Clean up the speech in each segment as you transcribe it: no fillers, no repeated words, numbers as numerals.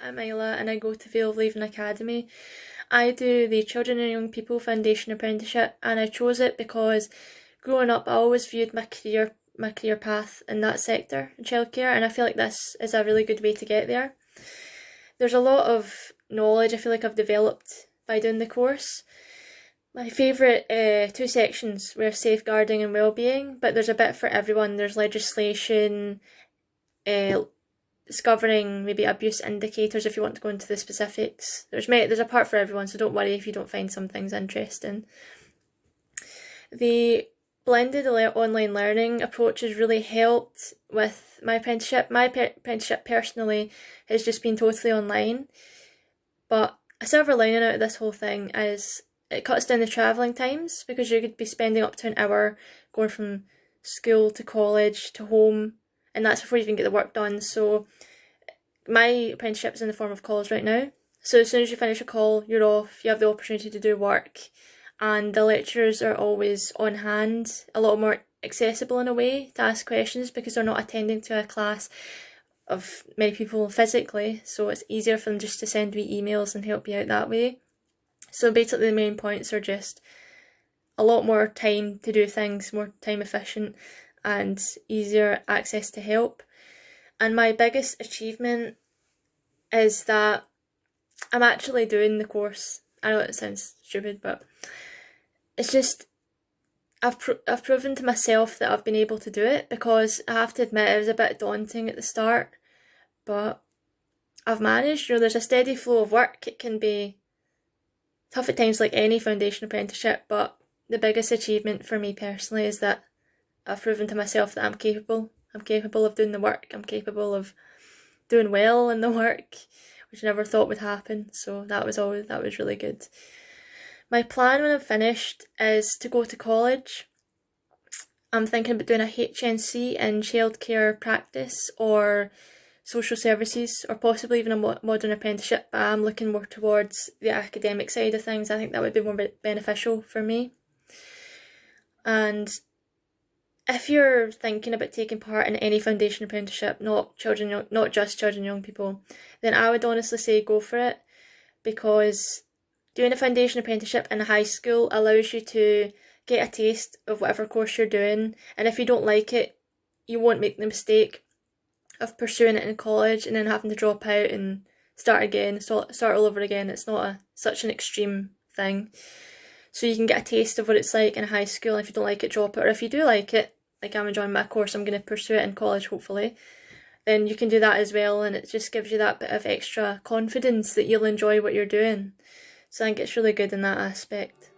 I'm Isla and I go to Vale of Leaving Academy. I do the Children and Young People Foundation Apprenticeship, and I chose it because growing up I always viewed my career path in that sector in childcare, and I feel like this is a really good way to get there. There's a lot of knowledge I feel like I've developed by doing the course. My favourite two sections were safeguarding and wellbeing, but there's a bit for everyone. There's legislation, uh, discovering maybe abuse indicators if you want to go into the specifics. There's a part for everyone, so don't worry if you don't find some things interesting. The blended online learning approach has really helped with my apprenticeship. My apprenticeship personally has just been totally online, but a silver lining out of this whole thing is it cuts down the travelling times, because you could be spending up to an hour going from school to college to home, and that's before you even get the work done. So my apprenticeship is in the form of calls right now. So as soon as you finish a call, you're off, you have the opportunity to do work, and the lecturers are always on hand, a lot more accessible in a way to ask questions because they're not attending to a class of many people physically, so it's easier for them just to send me emails and help you out that way. So basically the main points are just a lot more time to do things, more time efficient, and easier access to help. And my biggest achievement is that I'm actually doing the course. I know it sounds stupid, but it's just I've proven to myself that I've been able to do it, because I have to admit it was a bit daunting at the start, but I've managed. There's a steady flow of work. It can be tough at times like any foundation apprenticeship, but the biggest achievement for me personally is that I've proven to myself that I'm capable. I'm capable of doing the work. I'm capable of doing well in the work, which I never thought would happen. So that was really good. My plan when I'm finished is to go to college. I'm thinking about doing a HNC in childcare practice or social services, or possibly even a modern apprenticeship, but I'm looking more towards the academic side of things. I think that would be more beneficial for me. And if you're thinking about taking part in any foundation apprenticeship, not just children and young people, then I would honestly say go for it, because doing a foundation apprenticeship in high school allows you to get a taste of whatever course you're doing, and if you don't like it, you won't make the mistake of pursuing it in college and then having to drop out and start all over again. It's not such an extreme thing. So you can get a taste of what it's like in high school, and if you don't like it, drop it. Or if you do like it, like I'm enjoying my course, I'm going to pursue it in college hopefully, then you can do that as well, and it just gives you that bit of extra confidence that you'll enjoy what you're doing. So I think it's really good in that aspect.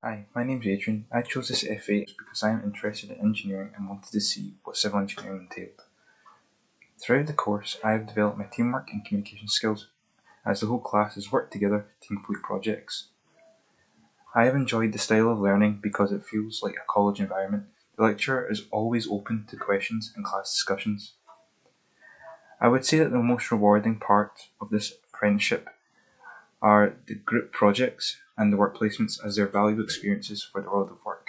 Hi, my name's Adrian. I chose this FA because I am interested in engineering and wanted to see what civil engineering entailed. Throughout the course, I have developed my teamwork and communication skills, as the whole class has worked together to complete projects. I have enjoyed the style of learning because it feels like a college environment. The lecturer is always open to questions and class discussions. I would say that the most rewarding part of this apprenticeship are the group projects and the work placements, as they're valuable experiences for the world of work.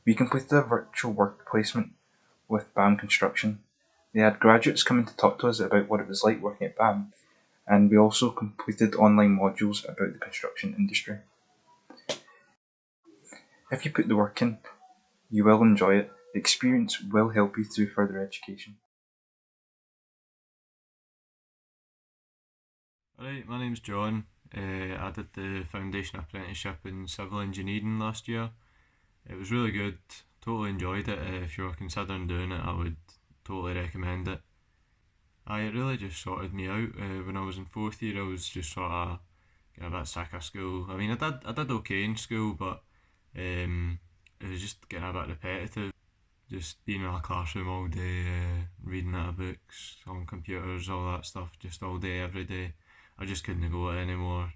We completed a virtual work placement with BAM Construction. They had graduates coming to talk to us about what it was like working at BAM, and we also completed online modules about the construction industry. If you put the work in, you will enjoy it. The experience will help you through further education. Alright, my name's John. I did the foundation apprenticeship in civil engineering last year. It was really good, totally enjoyed it. If you're considering doing it, I would totally recommend it. It really just sorted me out. When I was in fourth year, I was just sort of getting a bit sick of school. I mean, I did okay in school, but it was just getting a bit repetitive. Just being in a classroom all day, reading out of books, on computers, all that stuff, just all day, every day. I just couldn't go it anymore.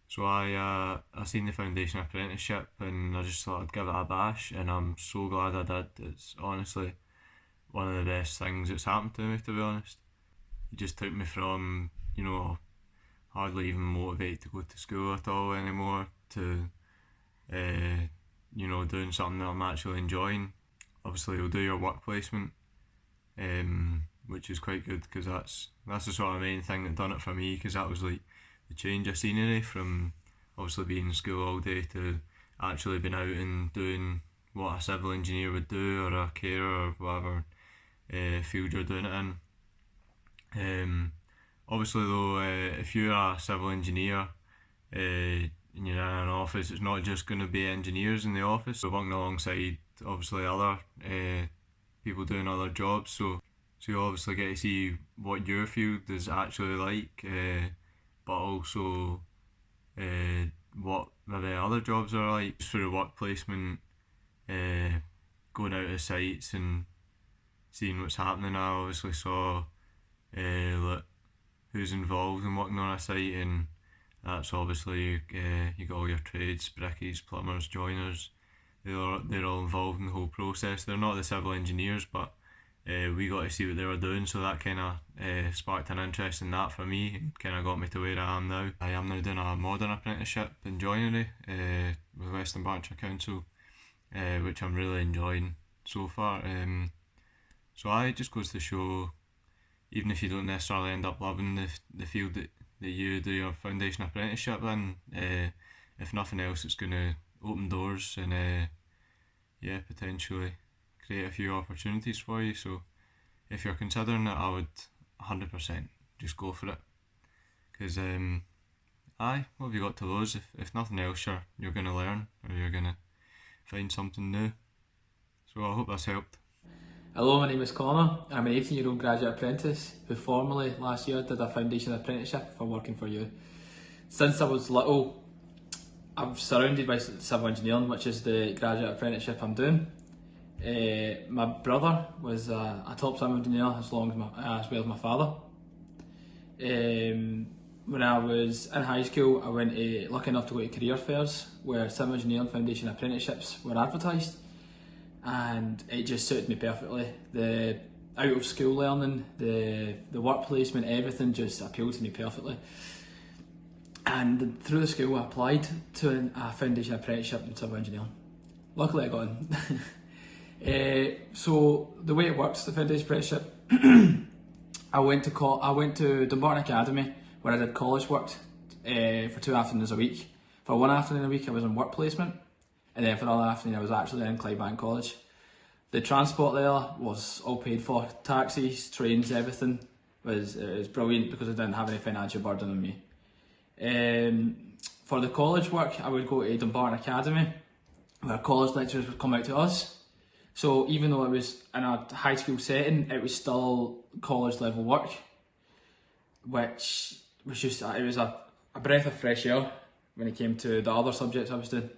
So I seen the foundation apprenticeship and I just thought I'd give it a bash, and I'm so glad I did. It's honestly one of the best things that's happened to me, to be honest. It just took me from, hardly even motivated to go to school at all anymore to, doing something that I'm actually enjoying. obviously you'll do your work placement, which is quite good because that's the sort of main thing that done it for me, because that was like the change of scenery from obviously being in school all day to actually being out and doing what a civil engineer would do, or a carer, or whatever field you're doing it in. Obviously though, if you're a civil engineer and you're in an office, it's not just going to be engineers in the office. We're working alongside obviously other people doing other jobs, so you obviously get to see what your field is actually like, but also what maybe other jobs are like. Just for the work placement, going out to sites and seeing what's happening. I obviously saw like who's involved in working on a site, and that's obviously you got all your trades, brickies, plumbers, joiners. They're all involved in the whole process. They're not the civil engineers, but we got to see what they were doing, so that kind of sparked an interest in that for me, and kind of got me to where I am now. I am now doing a modern apprenticeship in joinery with Western Berkshire Council, which I'm really enjoying so far. So it just goes to show, even if you don't necessarily end up loving the field that you do your foundation apprenticeship in, if nothing else, it's going to open doors and potentially create a few opportunities for you. So if you're considering it, I would 100% just go for it, because what have you got to lose? If nothing else, you're going to learn, or you're going to find something new. So I hope that's helped. Hello, my name is Connor. I'm an 18-year-old graduate apprentice who formerly last year did a foundation apprenticeship for Working For You. Since I was little, I'm surrounded by civil engineering, which is the graduate apprenticeship I'm doing. My brother was a top civil engineer as well as my father. When I was in high school, I went lucky enough to go to career fairs where civil engineering foundation apprenticeships were advertised, and it just suited me perfectly. The out of school learning, the work placement, everything just appealed to me perfectly. And through the school, I applied to a foundation apprenticeship in civil engineering. Luckily, I got in. So the way it works, the foundation apprenticeship, I went to Dumbarton Academy, where I did college work for 2 afternoons a week. For one afternoon a week, I was in work placement, and then for another afternoon, I was actually in Clydebank College. The transport there was all paid for. Taxis, trains, everything. It was brilliant because I didn't have any financial burden on me. For the college work, I would go to Dumbarton Academy, where college lecturers would come out to us. So even though it was in a high school setting, it was still college level work, which was just, it was a breath of fresh air when it came to the other subjects I was doing.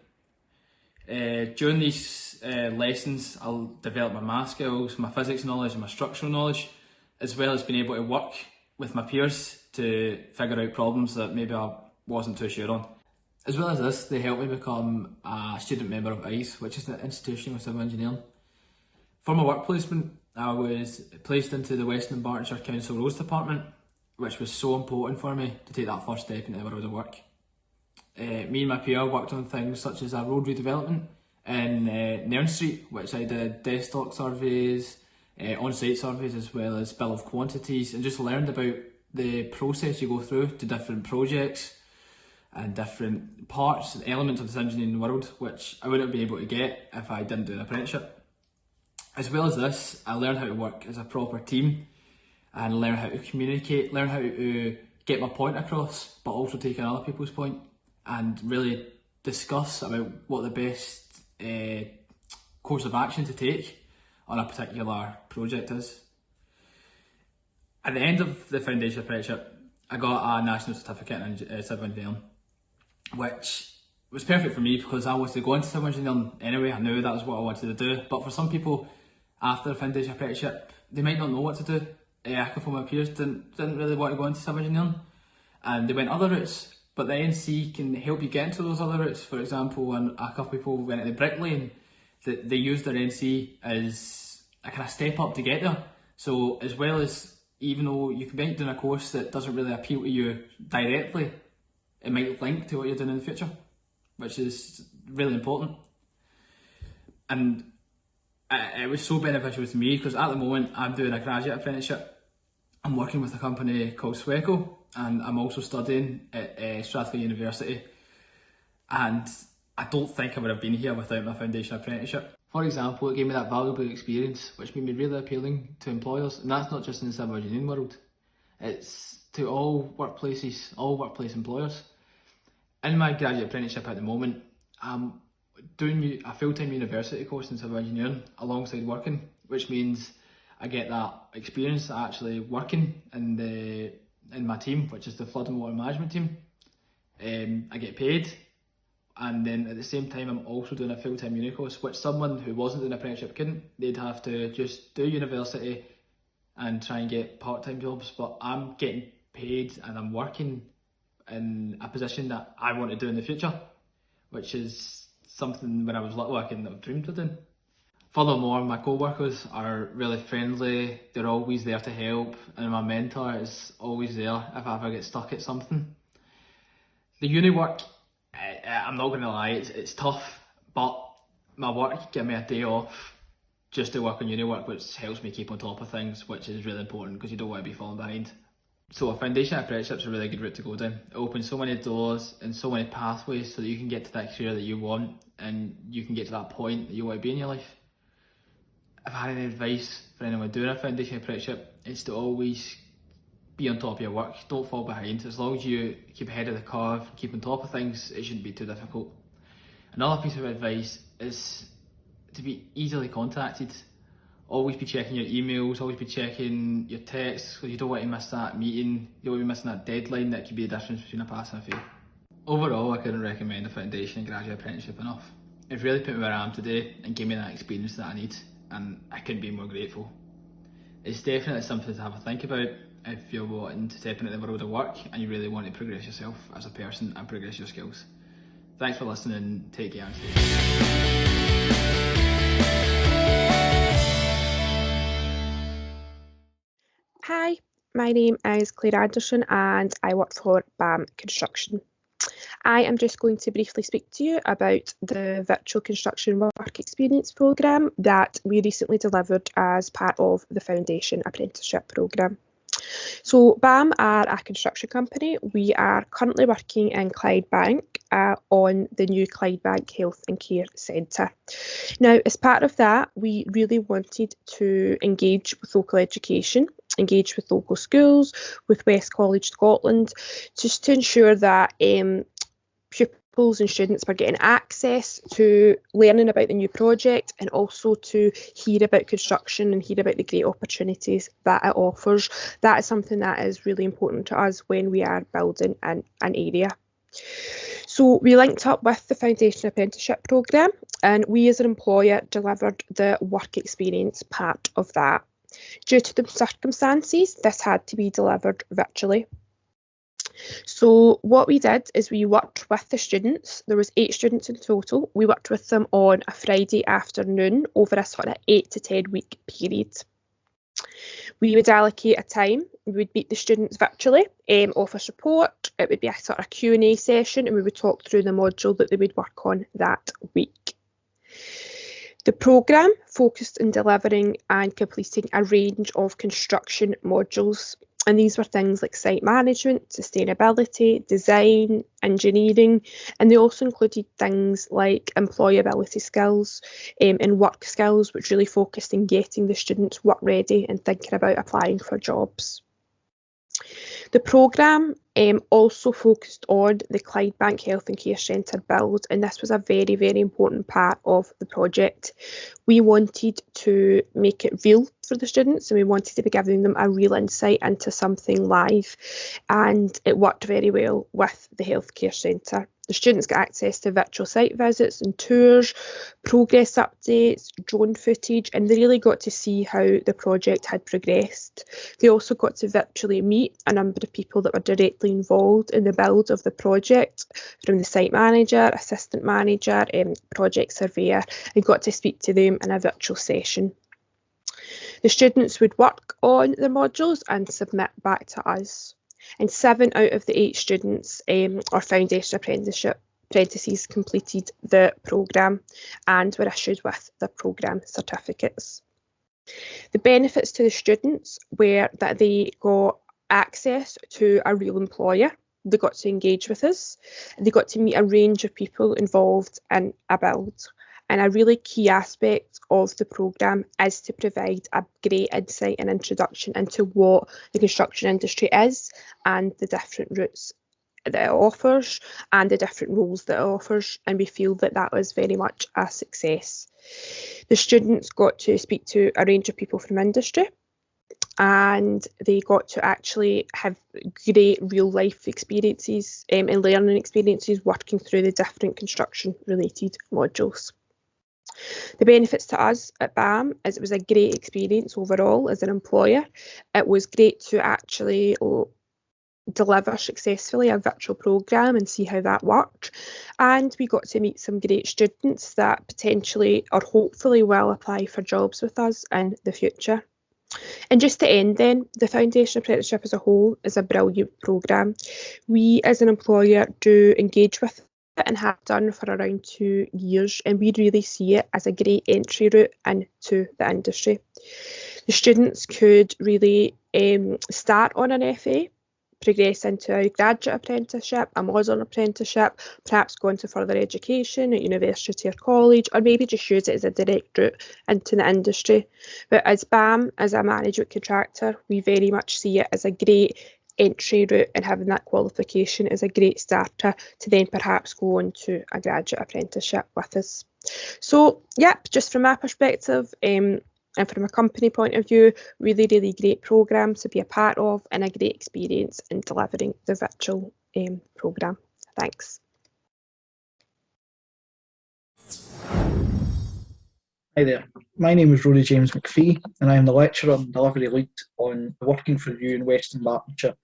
During these lessons, I'll develop my math skills, my physics knowledge and my structural knowledge, as well as being able to work with my peers to figure out problems that maybe I wasn't too sure on. As well as this, they helped me become a student member of ICE, which is the Institution of Civil Engineering. For my work placement, I was placed into the Western Berkshire Council Roads Department, which was so important for me to take that first step into the world of work. Me and my peer worked on things such as a road redevelopment in Nairn Street, which I did desk stock surveys, on-site surveys, as well as bill of quantities, and just learned about the process you go through to different projects and different parts and elements of this engineering world, which I wouldn't be able to get if I didn't do an apprenticeship. As well as this, I learned how to work as a proper team and learn how to communicate, learn how to get my point across, but also take in other people's point and really discuss about what the best course of action to take on a particular project is. At the end of the foundation apprenticeship, I got a national certificate in civil engineering, which was perfect for me because I wanted to go into civil engineering anyway. I knew that was what I wanted to do. But for some people, after the foundation apprenticeship, they might not know what to do. A couple of my peers didn't really want to go into civil engineering, and they went other routes. But the NC can help you get into those other routes. For example, when a couple of people went into bricklaying, they used their NC as a kind of step up to get there. So as well as, even though you can be doing a course that doesn't really appeal to you directly, it might link to what you're doing in the future, which is really important. And it was so beneficial to me because at the moment I'm doing a graduate apprenticeship. I'm working with a company called Sweco, and I'm also studying at Strathclyde University. And I don't think I would have been here without my foundation apprenticeship. For example, it gave me that valuable experience which made me really appealing to employers, and that's not just in the civil engineering world, it's to all workplaces, all workplace employers. In my graduate apprenticeship at the moment, I'm doing a full-time university course in civil engineering alongside working, which means I get that experience actually working in my team, which is the flood and water management team. I get paid, and then at the same time I'm also doing a full-time uni course, which someone who wasn't doing an apprenticeship couldn't. They'd have to just do university and try and get part-time jobs, but I'm getting paid and I'm working in a position that I want to do in the future, which is something when I was little I couldn't have dreamed of doing. Furthermore, my co-workers are really friendly, they're always there to help, and my mentor is always there if I ever get stuck at something. The uni work, I'm not going to lie, it's tough, but my work gives me a day off just to work on uni work, which helps me keep on top of things, which is really important because you don't want to be falling behind. So a foundation apprenticeship is a really good route to go down. It opens so many doors and so many pathways so that you can get to that career that you want and you can get to that point that you want to be in your life. If I had any advice for anyone doing a foundation apprenticeship, it's to always be on top of your work. Don't fall behind. As long as you keep ahead of the curve, keep on top of things, it shouldn't be too difficult. Another piece of advice is to be easily contacted. Always be checking your emails, always be checking your texts, because you don't want to miss that meeting, you don't want to be missing that deadline that could be the difference between a pass and a fail. Overall, I couldn't recommend the foundation and graduate apprenticeship enough. It really put me where I am today and gave me that experience that I need, and I couldn't be more grateful. It's definitely something to have a think about if you're wanting to step into the world of work and you really want to progress yourself as a person and progress your skills. Thanks for listening, take care and stay safe. Hi, my name is Claire Anderson and I work for BAM Construction. I am just going to briefly speak to you about the Virtual Construction Work Experience programme that we recently delivered as part of the Foundation Apprenticeship programme. So BAM are a construction company. We are currently working in Clydebank on the new Clydebank Health and Care Centre. Now, as part of that, we really wanted to engage with local education, engage with local schools, with West College Scotland, just to ensure that pupils and students were getting access to learning about the new project and also to hear about construction and hear about the great opportunities that it offers. That is something that is really important to us when we are building an area. So we linked up with the Foundation Apprenticeship programme and we as an employer delivered the work experience part of that. Due to the circumstances, this had to be delivered virtually. So what we did is we worked with the students. There was 8 students in total. We worked with them on a Friday afternoon over a sort of 8 to 10 week period. We would allocate a time. We would meet the students virtually, offer support. It would be a sort of Q&A session and we would talk through the module that they would work on that week. The programme focused on delivering and completing a range of construction modules, and these were things like site management, sustainability, design, engineering, and they also included things like employability skills and work skills, which really focused on getting the students work ready and thinking about applying for jobs. The programme also focused on the Clydebank Health and Care Centre build, and this was a very, very important part of the project. We wanted to make it real for the students and we wanted to be giving them a real insight into something live, and it worked very well with the healthcare centre. The students got access to virtual site visits and tours, progress updates, drone footage, and they really got to see how the project had progressed. They also got to virtually meet a number of people that were directly involved in the build of the project, from the site manager, assistant manager, project surveyor, and got to speak to them in a virtual session. The students would work on the modules and submit back to us. And 7 out of the 8 students are foundation apprenticeship apprentices completed the programme and were issued with the programme certificates. The benefits to the students were that they got access to a real employer, they got to engage with us, they got to meet a range of people involved in a build. And a really key aspect of the programme is to provide a great insight and introduction into what the construction industry is and the different routes that it offers and the different roles that it offers, and we feel that that was very much a success. The students got to speak to a range of people from industry, and they got to actually have great real life experiences and learning experiences working through the different construction related modules. The benefits to us at BAM is it was a great experience overall as an employer. It was great to actually deliver successfully a virtual programme and see how that worked, and we got to meet some great students that potentially or hopefully will apply for jobs with us in the future. And just to end then, the Foundation Apprenticeship as a whole is a brilliant programme. We as an employer do engage with it and have done for around 2 years, and we really see it as a great entry route into the industry. The students could really start on an FA, progress into a graduate apprenticeship, a modern apprenticeship, perhaps go into further education at university or college, or maybe just use it as a direct route into the industry. But as BAM, as a management contractor, we very much see it as a great entry route, and having that qualification is a great starter to then perhaps go on to a graduate apprenticeship with us. So yeah, just from my perspective, and from a company point of view, really, really great programme to be a part of and a great experience in delivering the virtual programme. Thanks. Hi there, my name is Rory James McPhee and I am the lecturer and delivery lead on the Working for You in Western Bartonshire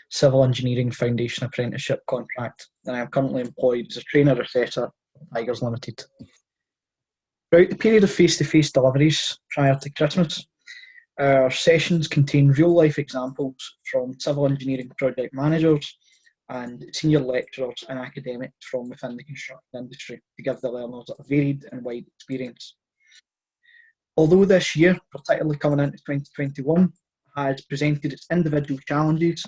Civil Engineering Foundation Apprenticeship contract, and I am currently employed as a trainer assessor at Tigers Limited. Throughout the period of face-to-face deliveries prior to Christmas, our sessions contain real-life examples from civil engineering project managers and senior lecturers and academics from within the construction industry to give the learners a varied and wide experience. Although this year, particularly coming into 2021, has presented its individual challenges,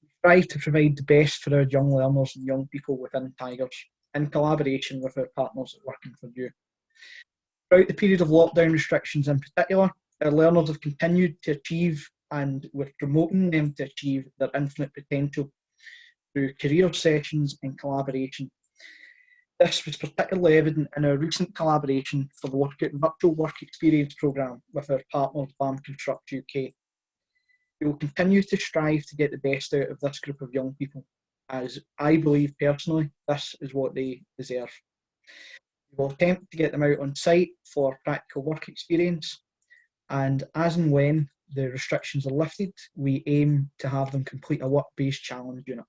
we strive to provide the best for our young learners and young people within Tigers in collaboration with our partners at Working for You. Throughout the period of lockdown restrictions in particular, our learners have continued to achieve, and we're promoting them to achieve, their infinite potential through career sessions and collaboration. This was particularly evident in our recent collaboration for the Virtual Work Experience programme with our partners BAM Construct UK. We will continue to strive to get the best out of this group of young people, as I believe personally this is what they deserve. We will attempt to get them out on site for practical work experience, and as and when the restrictions are lifted, we aim to have them complete a work-based challenge unit.